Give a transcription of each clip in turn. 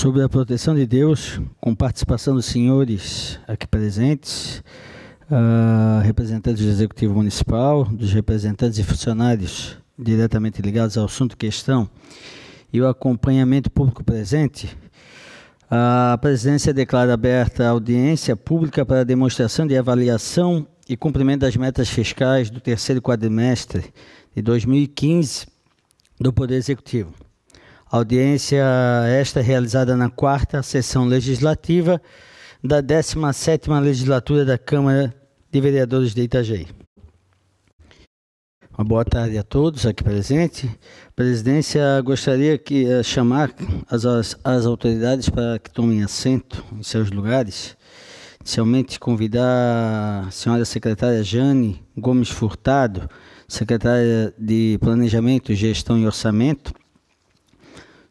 Sob a proteção de Deus, com participação dos senhores aqui presentes, representantes do Executivo Municipal, dos representantes e funcionários diretamente ligados ao assunto em questão e o acompanhamento público presente, a presidência declara aberta a audiência pública para demonstração de avaliação e cumprimento das metas fiscais do terceiro quadrimestre de 2015 do Poder Executivo. Audiência esta realizada na 4ª sessão legislativa da 17ª legislatura da Câmara de Vereadores de Itajaí. Uma boa tarde a todos aqui presentes. A presidência gostaria de chamar as autoridades para que tomem assento em seus lugares. Inicialmente, convidar a senhora secretária Jane Gomes Furtado, secretária de Planejamento, Gestão e Orçamento,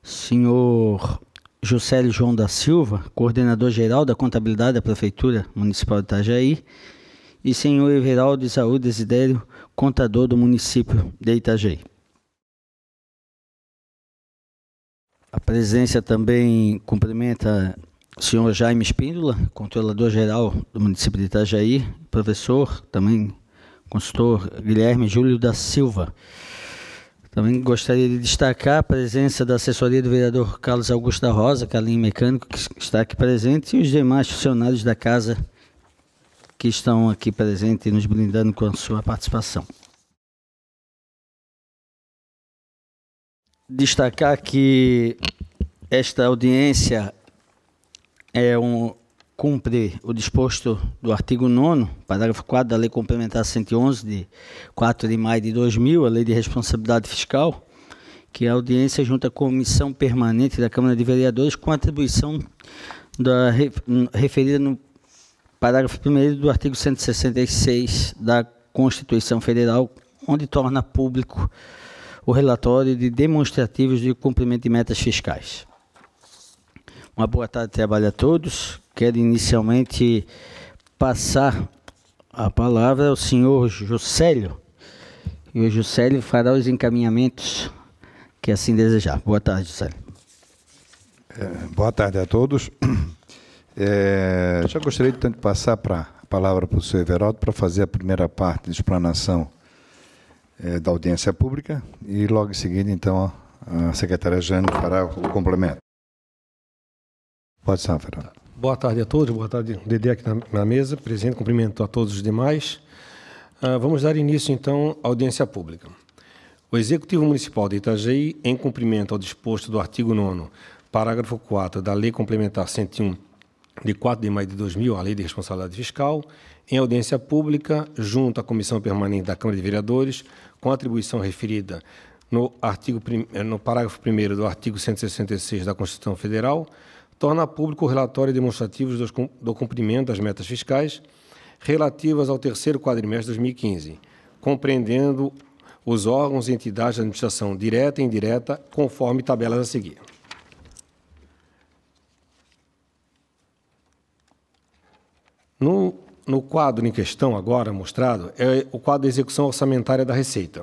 senhor Juscelio João da Silva, coordenador-geral da Contabilidade da Prefeitura Municipal de Itajaí, e senhor Everaldo Isaú Desidério, contador do município de Itajaí. A presidência também cumprimenta o senhor Jaime Espíndola, controlador-geral do município de Itajaí, professor, também consultor Guilherme Júlio da Silva. Também gostaria de destacar a presença da assessoria do vereador Carlos Augusto da Rosa, Carlinho Mecânico, que está aqui presente, e os demais funcionários da casa que estão aqui presentes e nos brindando com a sua participação. Destacar que esta audiência cumpre o disposto do artigo 9º, parágrafo 4º da Lei Complementar 111, de 4 de maio de 2000, a Lei de Responsabilidade Fiscal, que a audiência junto à Comissão Permanente da Câmara de Vereadores com atribuição referida no parágrafo 1º do artigo 166 da Constituição Federal, onde torna público o relatório de demonstrativos de cumprimento de metas fiscais. Uma boa tarde de trabalho a todos. Quero inicialmente passar a palavra ao senhor Juscelio, e o Juscelio fará os encaminhamentos que assim desejar. Boa tarde, Juscelio. Boa tarde a todos. Já gostaria de passar a palavra para o senhor Everaldo para fazer a primeira parte de explanação da audiência pública e logo em seguida, então, a secretária Jane fará o complemento. Pode ser, Everaldo. Boa tarde a todos, boa tarde, Dedé aqui na mesa, presente, cumprimento a todos os demais. Vamos dar início, então, à audiência pública. O Executivo Municipal de Itajaí, em cumprimento ao disposto do artigo 9º, parágrafo 4º da Lei Complementar 101, de 4 de maio de 2000, a Lei de Responsabilidade Fiscal, em audiência pública, junto à Comissão Permanente da Câmara de Vereadores, com atribuição referida no parágrafo 1º do artigo 166 da Constituição Federal, torna público o relatório demonstrativo do cumprimento das metas fiscais relativas ao terceiro quadrimestre de 2015, compreendendo os órgãos e entidades de administração direta e indireta, conforme tabelas a seguir. No quadro em questão agora mostrado, é o quadro de execução orçamentária da Receita.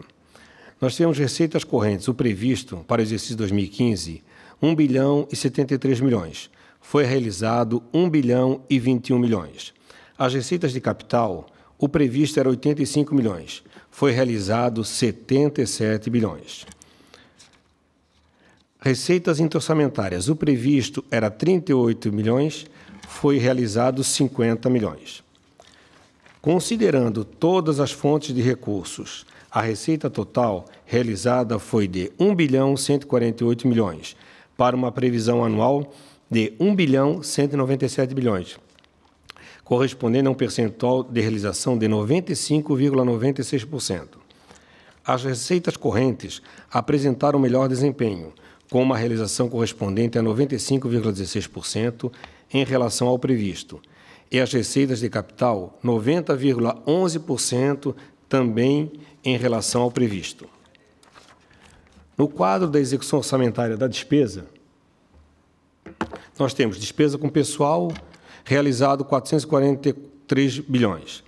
Nós temos receitas correntes, o previsto para o exercício 2015, 1 bilhão e 73 milhões. Foi realizado 1 bilhão e 21 milhões. As receitas de capital, o previsto era 85 milhões. Foi realizado 77 bilhões. Receitas interorçamentárias, o previsto era 38 milhões, foi realizado 50 milhões. Considerando todas as fontes de recursos, a receita total realizada foi de 1 bilhão 148 milhões, para uma previsão anual de 1 bilhão 197 bilhões, correspondendo a um percentual de realização de 95,96%. As receitas correntes apresentaram melhor desempenho, com uma realização correspondente a 95,16% em relação ao previsto, e as receitas de capital 90,11% também em relação ao previsto. No quadro da execução orçamentária da despesa, nós temos despesa com pessoal realizado 443 bilhões,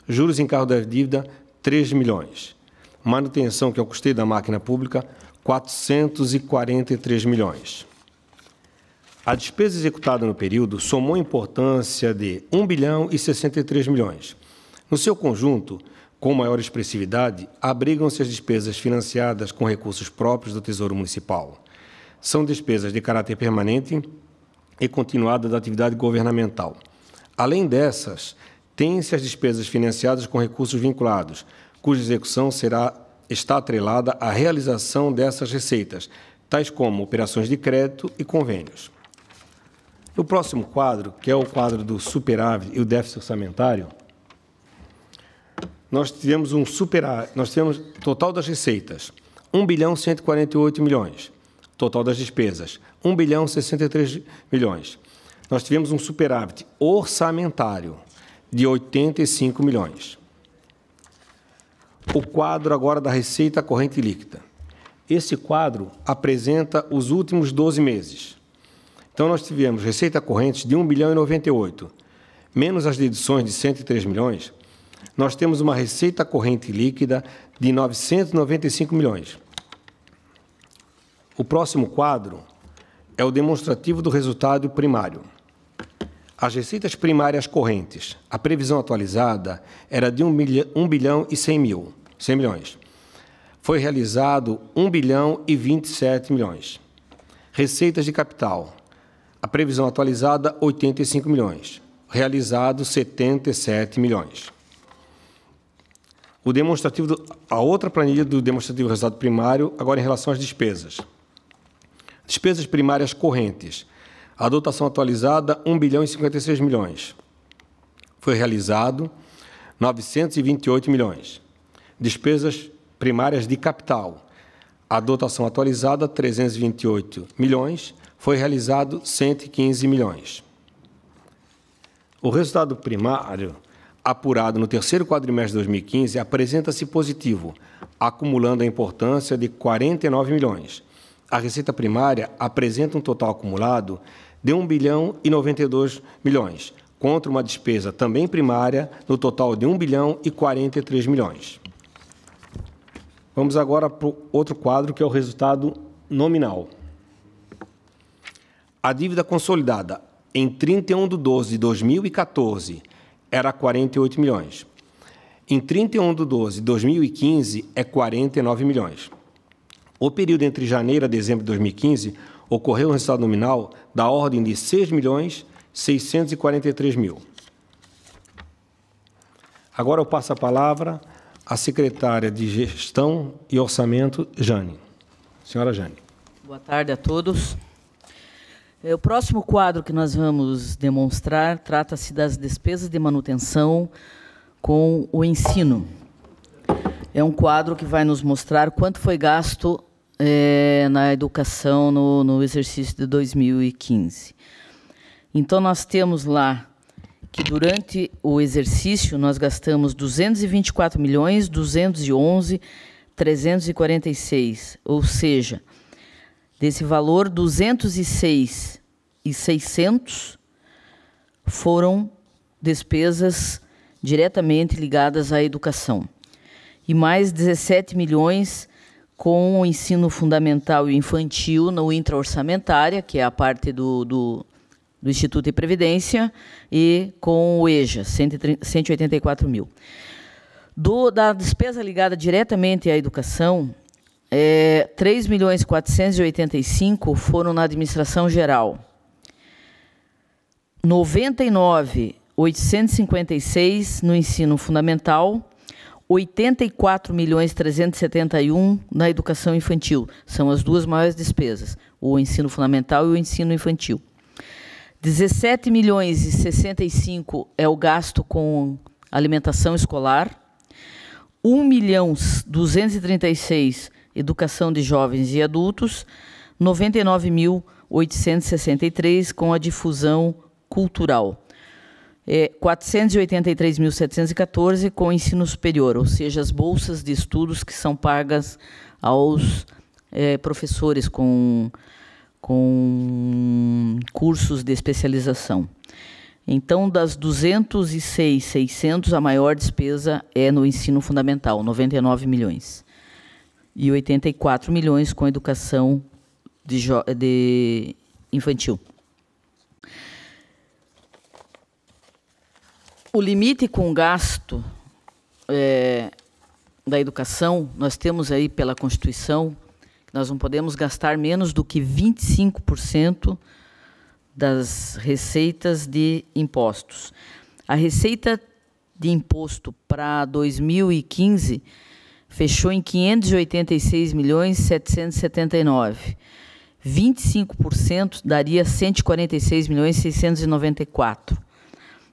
juros em cargo da dívida 3 milhões, manutenção, que é o custeio da máquina pública, 443 milhões. A despesa executada no período somou importância de 1 bilhão e 63 milhões. No seu conjunto, com maior expressividade, abrigam-se as despesas financiadas com recursos próprios do Tesouro Municipal. São despesas de caráter permanente e continuada da atividade governamental. Além dessas, tem-se as despesas financiadas com recursos vinculados, cuja execução está atrelada à realização dessas receitas, tais como operações de crédito e convênios. No próximo quadro, que é o quadro do superávit e o déficit orçamentário, nós tivemos total das receitas, 1 bilhão 148 milhões. Total das despesas, 1 bilhão 63 milhões. Nós tivemos um superávit orçamentário de 85 milhões. O quadro agora da receita corrente líquida. Esse quadro apresenta os últimos 12 meses. Então, nós tivemos receita corrente de 1 bilhão e 98, menos as deduções de 103 milhões, nós temos uma receita corrente líquida de 995 milhões. O próximo quadro é o demonstrativo do resultado primário. As receitas primárias correntes, a previsão atualizada era de 1 bilhão e 100 milhões. Foi realizado 1 bilhão e 27 milhões. Receitas de capital, a previsão atualizada, 85 milhões. Realizado, 77 milhões. A outra planilha do demonstrativo do resultado primário, agora em relação às despesas. Despesas primárias correntes. A dotação atualizada, 1 bilhão e 56 milhões. Foi realizado 928 milhões. Despesas primárias de capital. A dotação atualizada, 328 milhões. Foi realizado 115 milhões. O resultado primário, apurado no terceiro quadrimestre de 2015, apresenta-se positivo, acumulando a importância de 49 milhões. A receita primária apresenta um total acumulado de 1 bilhão e 92 milhões, contra uma despesa também primária no total de 1 bilhão e 43 milhões. Vamos agora para o outro quadro, que é o resultado nominal. A dívida consolidada em 31 de 12 de 2014 era 48 milhões. Em 31 de 12 de 2015 é 49 milhões. O período entre janeiro a dezembro de 2015 ocorreu um resultado nominal da ordem de 6 milhões 643 mil. Agora eu passo a palavra à secretária de Gestão e Orçamento, Jane. Senhora Jane. Boa tarde a todos. O próximo quadro que nós vamos demonstrar trata-se das despesas de manutenção com o ensino. É um quadro que vai nos mostrar quanto foi gasto na educação no exercício de 2015. Então, nós temos lá que, durante o exercício, nós gastamos 224 milhões, 211, 346, ou seja, desse valor, 206.600 foram despesas diretamente ligadas à educação. E mais 17 milhões com o ensino fundamental e infantil no intra-orçamentária, que é a parte do Instituto de Previdência, e com o EJA, 184 mil. Da despesa ligada diretamente à educação, 3.485.000 foram na administração geral, 99.856 no ensino fundamental, 84.371.000 na educação infantil. São as duas maiores despesas, o ensino fundamental e o ensino infantil. 17.065.000 é o gasto com alimentação escolar, 1.236.000 educação de jovens e adultos, 99.863 com a difusão cultural, 483.714 com ensino superior, ou seja, as bolsas de estudos que são pagas aos professores com cursos de especialização. Então, das 206.600, a maior despesa é no ensino fundamental, 99 milhões. E 84 milhões com educação de infantil. O limite com gasto da educação, nós temos aí pela Constituição, que nós não podemos gastar menos do que 25% das receitas de impostos. A receita de imposto para 2015 fechou em 586.779.000. 25% daria 146.694.000.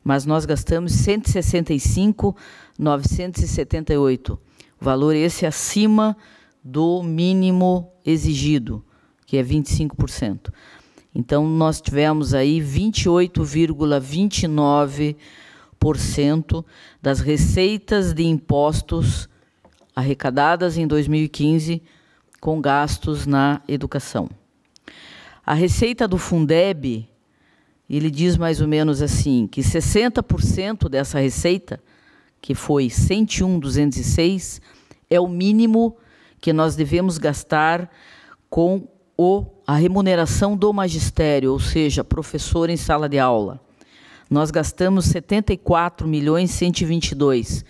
Mas nós gastamos 165.978. Valor esse acima do mínimo exigido, que é 25%. Então, nós tivemos aí 28,29% das receitas de impostos arrecadadas em 2015 com gastos na educação. A receita do Fundeb, ele diz mais ou menos assim, que 60% dessa receita, que foi 101.206, é o mínimo que nós devemos gastar com a remuneração do magistério, ou seja, professor em sala de aula. Nós gastamos 74.122.000,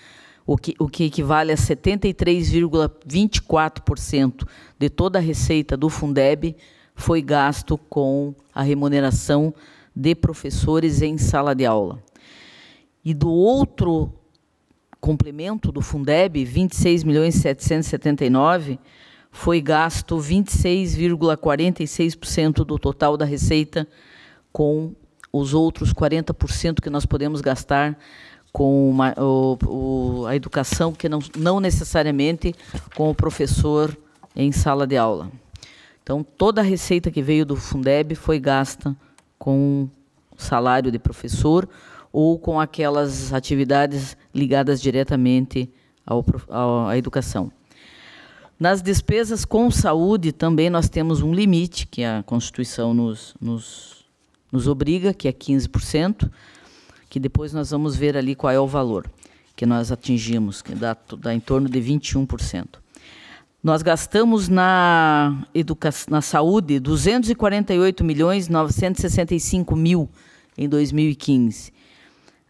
o que equivale a 73,24% de toda a receita do Fundeb foi gasto com a remuneração de professores em sala de aula. E do outro complemento do Fundeb, 26.779.000, foi gasto 26,46% do total da receita com os outros 40% que nós podemos gastar com a educação, que não necessariamente com o professor em sala de aula. Então, toda a receita que veio do Fundeb foi gasta com salário de professor ou com aquelas atividades ligadas diretamente à educação. Nas despesas com saúde, também nós temos um limite, que a Constituição nos obriga, que é 15%, que depois nós vamos ver ali qual é o valor que nós atingimos, que dá em torno de 21%. Nós gastamos na saúde 248.965.000 em 2015.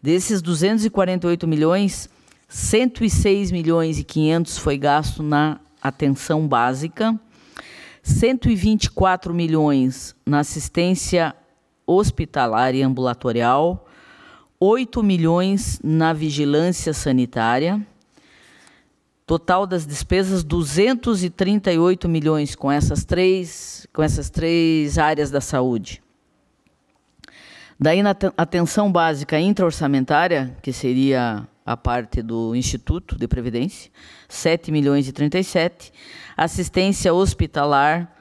Desses 248 milhões, 106.500.000 foi gasto na atenção básica, 124 milhões na assistência hospitalar e ambulatorial, 8 milhões na vigilância sanitária, total das despesas 238 milhões com essas três áreas da saúde. Daí na atenção básica intra-orçamentária, que seria a parte do Instituto de Previdência, 7.037.000. Assistência hospitalar,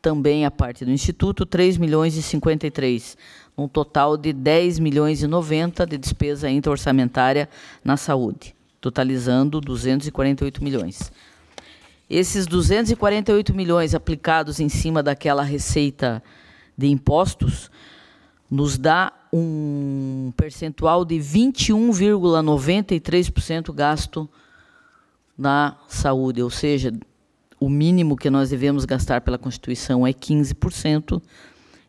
também a parte do Instituto, 3.053.000. Um total de 10.090.000 de despesa intra-orçamentária na saúde, totalizando 248 milhões. Esses 248 milhões aplicados em cima daquela receita de impostos nos dá um percentual de 21,93% gasto na saúde, ou seja, o mínimo que nós devemos gastar pela Constituição é 15%,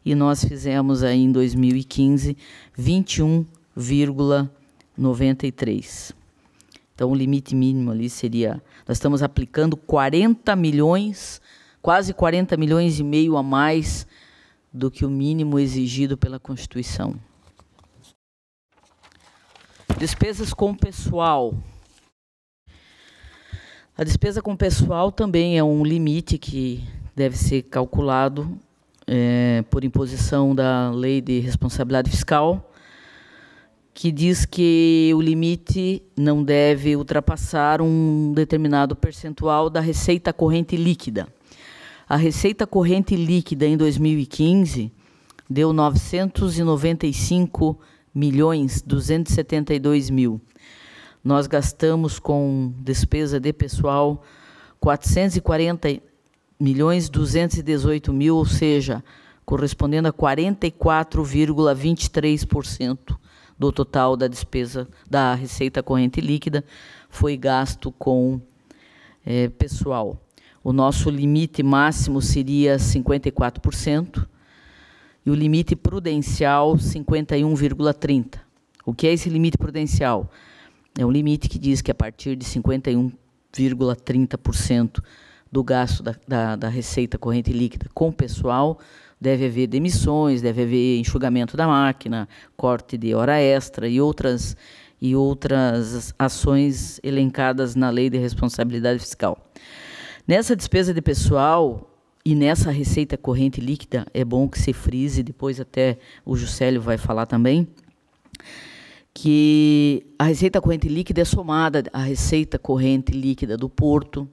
e nós fizemos aí em 2015 21,93%. Então, o limite mínimo ali seria, nós estamos aplicando 40 milhões, quase 40 milhões e meio a mais do que o mínimo exigido pela Constituição. Despesas com pessoal. A despesa com pessoal também é um limite que deve ser calculado por imposição da Lei de Responsabilidade Fiscal, que diz que o limite não deve ultrapassar um determinado percentual da receita corrente líquida. A receita corrente líquida em 2015 deu 995.272.000. Nós gastamos com despesa de pessoal 440.218.000, ou seja, correspondendo a 44,23% do total da despesa da receita corrente líquida foi gasto com pessoal. O nosso limite máximo seria 54% e o limite prudencial 51,30%. O que é esse limite prudencial? É um limite que diz que a partir de 51,30% do gasto da receita corrente líquida com pessoal, deve haver demissões, deve haver enxugamento da máquina, corte de hora extra e outras ações elencadas na Lei de Responsabilidade Fiscal. Nessa despesa de pessoal e nessa receita corrente líquida, é bom que se frise, depois até o Juscelio vai falar também, que a receita corrente líquida é somada à receita corrente líquida do Porto,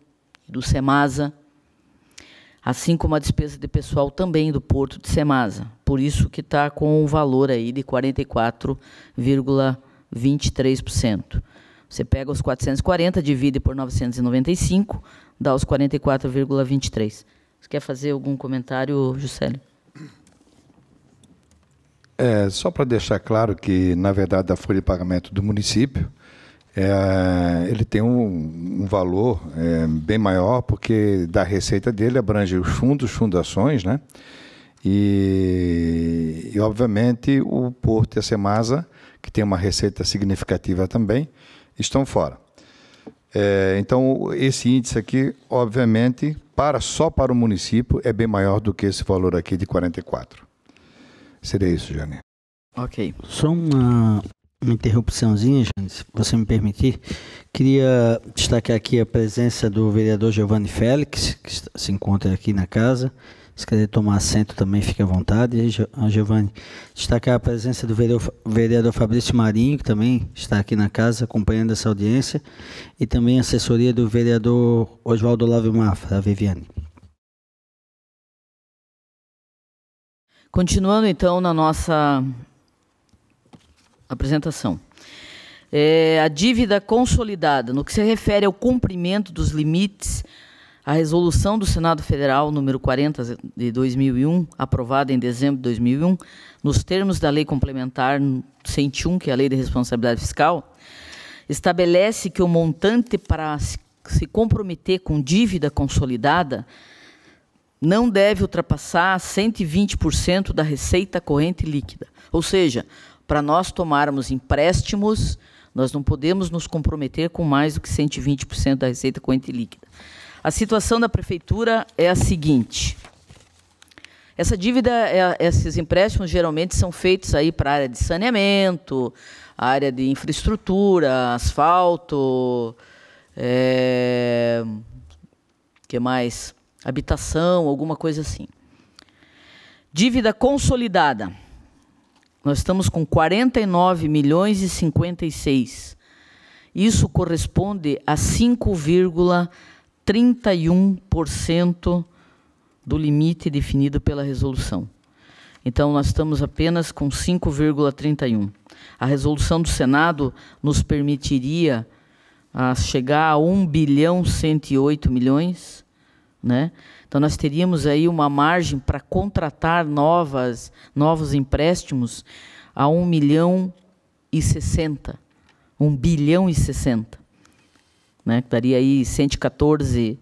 do SEMASA, assim como a despesa de pessoal também do Porto de SEMASA. Por isso que está com um valor aí de 44,23%. Você pega os 440, divide por 995, dá os 44,23%. Você quer fazer algum comentário, Juscelio? Só para deixar claro que, na verdade, a folha de pagamento do município, ele tem um valor bem maior, porque da receita dele abrange os fundações, né? E, obviamente, o Porto e a SEMASA, que tem uma receita significativa também, estão fora. Então, esse índice aqui, obviamente, só para o município, é bem maior do que esse valor aqui de 44. Seria isso, Jane. Ok. Só uma interrupçãozinha, Jane, se você me permitir. Queria destacar aqui a presença do vereador Giovanni Félix, que se encontra aqui na casa. Se quiser tomar assento também, fique à vontade. E, Giovanni, destacar a presença do vereador Fabrício Marinho, que também está aqui na casa, acompanhando essa audiência, e também a assessoria do vereador Oswaldo Lávio Mafra, a Viviane. Continuando, então, na nossa apresentação. A dívida consolidada, no que se refere ao cumprimento dos limites, a resolução do Senado Federal número 40 de 2001, aprovada em dezembro de 2001, nos termos da Lei Complementar 101, que é a Lei de Responsabilidade Fiscal, estabelece que o montante para se comprometer com dívida consolidada não deve ultrapassar 120% da receita corrente líquida. Ou seja, para nós tomarmos empréstimos, nós não podemos nos comprometer com mais do que 120% da receita corrente líquida. A situação da prefeitura é a seguinte. Essa dívida, esses empréstimos geralmente são feitos aí para a área de saneamento, a área de infraestrutura, asfalto, que mais? Habitação, alguma coisa assim. Dívida consolidada. Nós estamos com 49 milhões e 56. Isso corresponde a 5,31% do limite definido pela resolução. Então, nós estamos apenas com 5,31%. A resolução do Senado nos permitiria chegar a 1 bilhão 108 milhões, né? Então, nós teríamos aí uma margem para contratar novos empréstimos a 1 milhão e 60. 1 bilhão e 60. Né? Daria aí 114%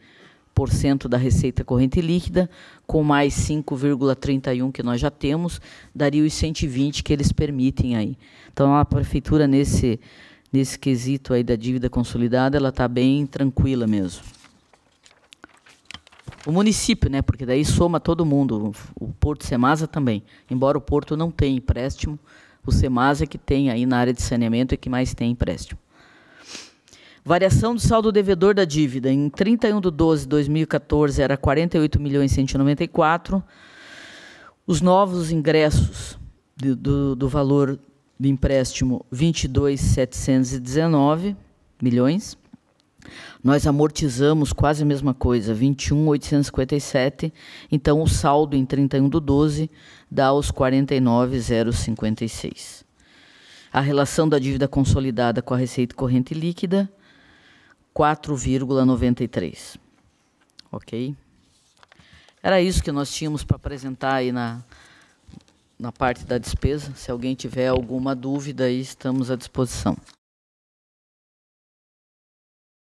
da receita corrente líquida, com mais 5,31 que nós já temos, daria os 120 que eles permitem aí. Então, a prefeitura, nesse quesito aí da dívida consolidada, ela está bem tranquila mesmo. O município, né, porque daí soma todo mundo, o Porto SEMASA também. Embora o Porto não tenha empréstimo, o SEMASA que tem aí na área de saneamento é que mais tem empréstimo. Variação do saldo devedor da dívida. Em 31/12/2014 era 48.194. Os novos ingressos do valor do empréstimo, 22.719 milhões. Nós amortizamos quase a mesma coisa, 21.857. Então, o saldo em 31/12 dá os 49.056. A relação da dívida consolidada com a receita corrente líquida, 4,93. Ok? Era isso que nós tínhamos para apresentar aí na parte da despesa. Se alguém tiver alguma dúvida, aí estamos à disposição.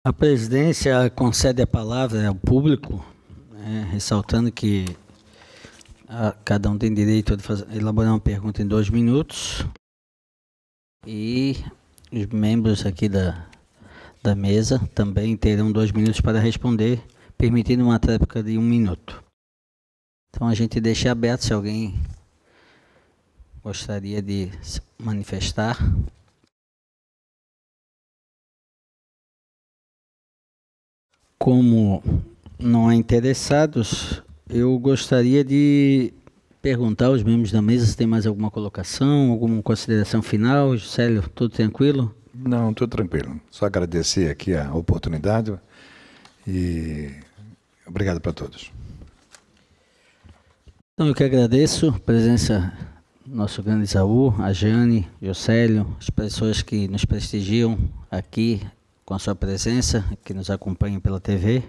A presidência concede a palavra ao público, né, ressaltando que cada um tem direito a elaborar uma pergunta em 2 minutos. E os membros aqui da mesa também terão 2 minutos para responder, permitindo uma tréplica de 1 minuto. Então a gente deixa aberto se alguém gostaria de se manifestar. Como não há interessados, eu gostaria de perguntar aos membros da mesa se tem mais alguma colocação, alguma consideração final. Célio, tudo tranquilo? Não, tudo tranquilo. Só agradecer aqui a oportunidade e obrigado para todos. Então eu que agradeço a presença do nosso grande Isaú, a Jane, Jocélio, as pessoas que nos prestigiam aqui com a sua presença, que nos acompanham pela TV,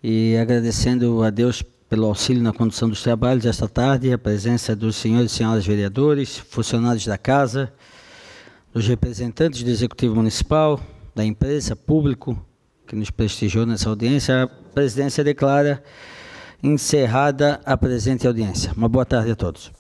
e agradecendo a Deus pelo auxílio na condução dos trabalhos esta tarde, a presença dos senhores e senhoras vereadores, funcionários da Casa, dos representantes do Executivo Municipal, da empresa, público, que nos prestigiou nessa audiência. A presidência declara encerrada a presente audiência. Uma boa tarde a todos.